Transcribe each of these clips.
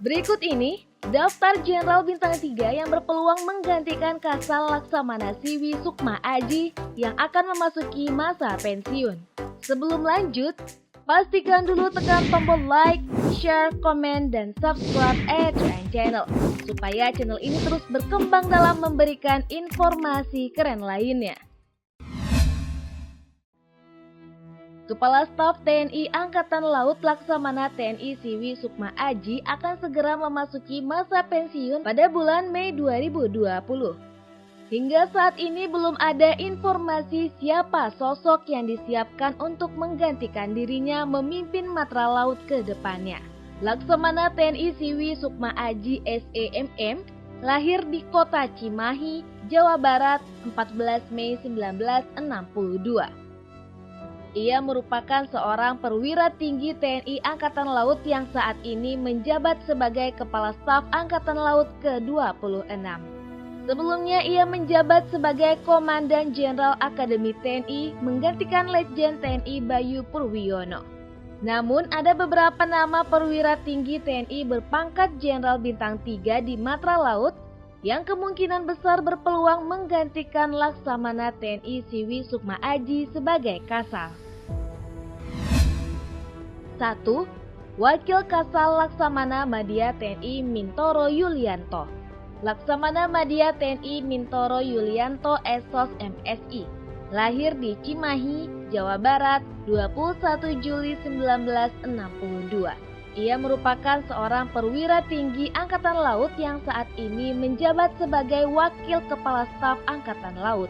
Berikut ini daftar Jenderal Bintang 3 yang berpeluang menggantikan Kasal Laksamana Siwi Sukma Aji yang akan memasuki masa pensiun. Sebelum lanjut, pastikan dulu tekan tombol like, share, komen, dan subscribe Adrian Channel supaya channel ini terus berkembang dalam memberikan informasi keren lainnya. Kepala Staf TNI Angkatan Laut Laksamana TNI Siwi Sukma Aji akan segera memasuki masa pensiun pada bulan Mei 2020. Hingga saat ini belum ada informasi siapa sosok yang disiapkan untuk menggantikan dirinya memimpin Matra Laut ke depannya. Laksamana TNI Siwi Sukma Aji SEMM lahir di kota Cimahi, Jawa Barat 14 Mei 1962. Ia merupakan seorang perwira tinggi TNI Angkatan Laut yang saat ini menjabat sebagai Kepala Staf Angkatan Laut ke-26. Sebelumnya ia menjabat sebagai Komandan Jenderal Akademi TNI menggantikan Letjen TNI Bayu Purwiono. Namun ada beberapa nama perwira tinggi TNI berpangkat Jenderal Bintang 3 di Matra Laut yang kemungkinan besar berpeluang menggantikan Laksamana TNI Siwi Sukma Aji sebagai Kasal. 1. Wakil Kasal Laksamana Madya TNI Mintoro Yulianto. Laksamana Madya TNI Mintoro Yulianto SOS MSI. Lahir di Cimahi, Jawa Barat 21 Juli 1962. Ia merupakan seorang perwira tinggi Angkatan Laut yang saat ini menjabat sebagai Wakil Kepala Staf Angkatan Laut.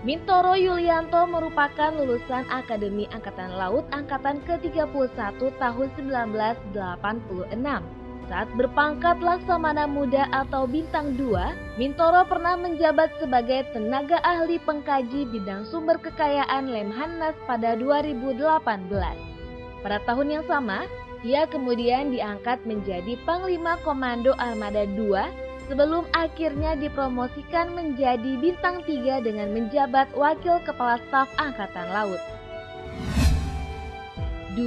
Mintoro Yulianto merupakan lulusan Akademi Angkatan Laut Angkatan ke-31 tahun 1986. Saat berpangkat Laksamana Muda atau Bintang 2, Mintoro pernah menjabat sebagai tenaga ahli pengkaji bidang sumber kekayaan Lemhanas pada 2018. Pada tahun yang sama, ia kemudian diangkat menjadi Panglima Komando Armada 2 sebelum akhirnya dipromosikan menjadi Bintang 3 dengan menjabat Wakil Kepala Staf Angkatan Laut. 2.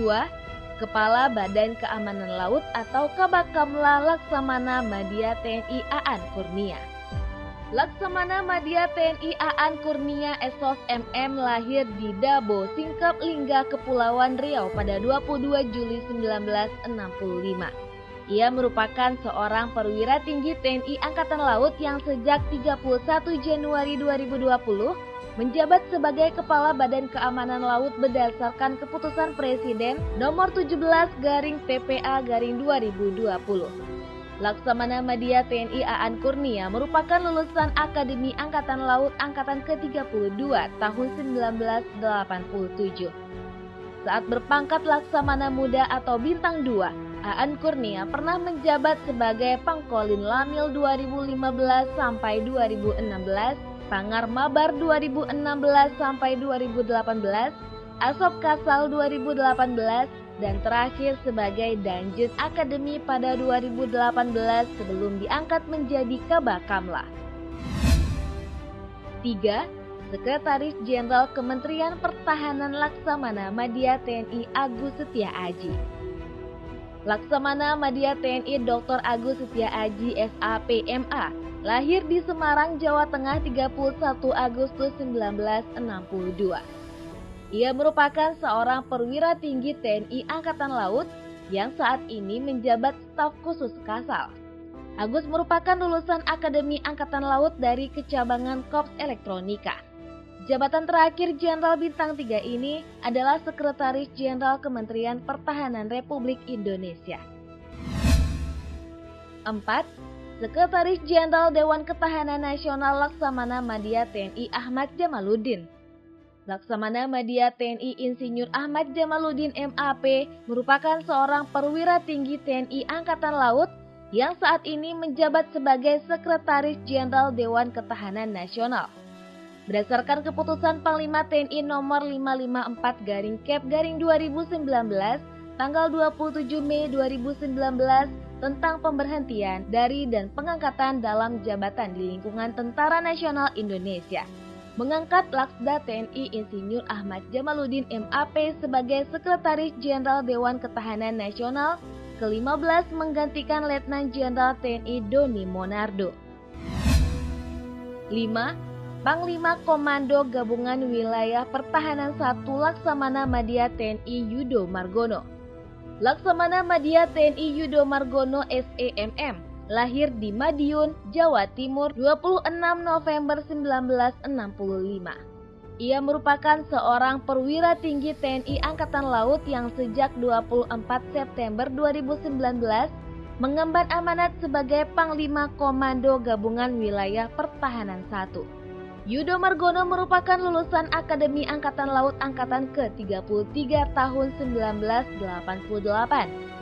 Kepala Badan Keamanan Laut atau Kabakamla Laksamana Madya TNI Aan Kurnia. Laksamana Madya TNI Aan Kurnia SOS MM lahir di Dabo, Singkep Lingga, Kepulauan Riau pada 22 Juli 1965. Ia merupakan seorang perwira tinggi TNI Angkatan Laut yang sejak 31 Januari 2020 menjabat sebagai Kepala Badan Keamanan Laut berdasarkan Keputusan Presiden Nomor 17/TPA/2020. Laksamana Madya TNI Aan Kurnia merupakan lulusan Akademi Angkatan Laut Angkatan ke-32 tahun 1987. Saat berpangkat Laksamana Muda atau Bintang 2, Aan Kurnia pernah menjabat sebagai Pangkolin Lamil 2015 sampai 2016, Pangar Mabar 2016 sampai 2018, Asop Kasal 2018, dan terakhir sebagai Danjen Akademi pada 2018 sebelum diangkat menjadi Kabakamla. 3. Sekretaris Jenderal Kementerian Pertahanan Laksamana Madya TNI Agus Setia Aji. Laksamana Madya TNI Dr. Agus Setia Aji SAPMA lahir di Semarang, Jawa Tengah 31 Agustus 1962. Ia merupakan seorang perwira tinggi TNI Angkatan Laut yang saat ini menjabat staf khusus Kasal. Agus merupakan lulusan Akademi Angkatan Laut dari Kecabangan Korps Elektronika. Jabatan terakhir Jenderal Bintang 3 ini adalah Sekretaris Jenderal Kementerian Pertahanan Republik Indonesia. 4. Sekretaris Jenderal Dewan Ketahanan Nasional Laksamana Madya TNI Ahmad Jamaluddin. Laksamana Madya TNI Insinyur Ahmad Jamaluddin MAP merupakan seorang perwira tinggi TNI Angkatan Laut yang saat ini menjabat sebagai Sekretaris Jenderal Dewan Ketahanan Nasional. Berdasarkan Keputusan Panglima TNI Nomor 554/Kep/2019 tanggal 27 Mei 2019 tentang pemberhentian dari dan pengangkatan dalam jabatan di lingkungan Tentara Nasional Indonesia, mengangkat Laksda TNI Insinyur Ahmad Jamaluddin MAP sebagai Sekretaris Jenderal Dewan Ketahanan Nasional ke-15 menggantikan Letnan Jenderal TNI Doni Monardo. 5. Panglima Komando Gabungan Wilayah Pertahanan 1 Laksamana Madya TNI Yudo Margono. Laksamana Madya TNI Yudo Margono SEMM lahir di Madiun, Jawa Timur 26 November 1965. Ia merupakan seorang perwira tinggi TNI Angkatan Laut yang sejak 24 September 2019 mengemban amanat sebagai Panglima Komando Gabungan Wilayah Pertahanan 1. Yudo Margono merupakan lulusan Akademi Angkatan Laut Angkatan ke-33 tahun 1988.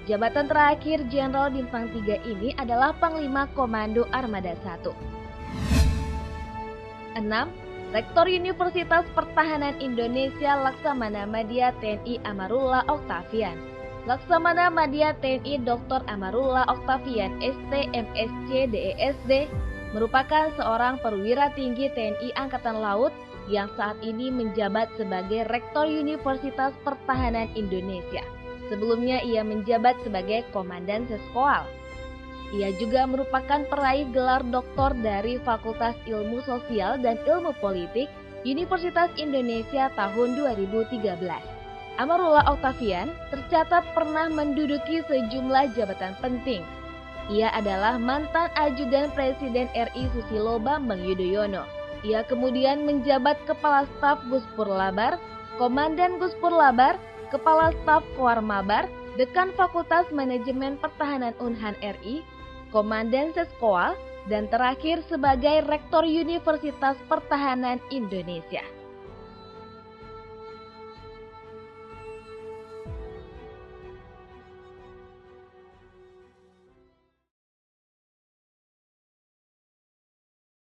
Jabatan terakhir Jenderal Bintang 3 ini adalah Panglima Komando Armada 1. 6. Rektor Universitas Pertahanan Indonesia Laksamana Madya TNI Amarullah Octavian. Laksamana Madya TNI Dr. Amarullah Octavian ST MSc DESD merupakan seorang perwira tinggi TNI Angkatan Laut yang saat ini menjabat sebagai Rektor Universitas Pertahanan Indonesia. Sebelumnya ia menjabat sebagai Komandan Seskoal. Ia juga merupakan peraih gelar doktor dari Fakultas Ilmu Sosial dan Ilmu Politik Universitas Indonesia tahun 2013. Amarullah Octavian tercatat pernah menduduki sejumlah jabatan penting. Ia adalah mantan ajudan Presiden RI Susilo Bambang Yudhoyono. Ia kemudian menjabat Kepala Staf Guspur Labar, Komandan Guspur Labar, Kepala Staf Koarmabar, Dekan Fakultas Manajemen Pertahanan Unhan RI, Komandan Seskoal, dan terakhir sebagai Rektor Universitas Pertahanan Indonesia.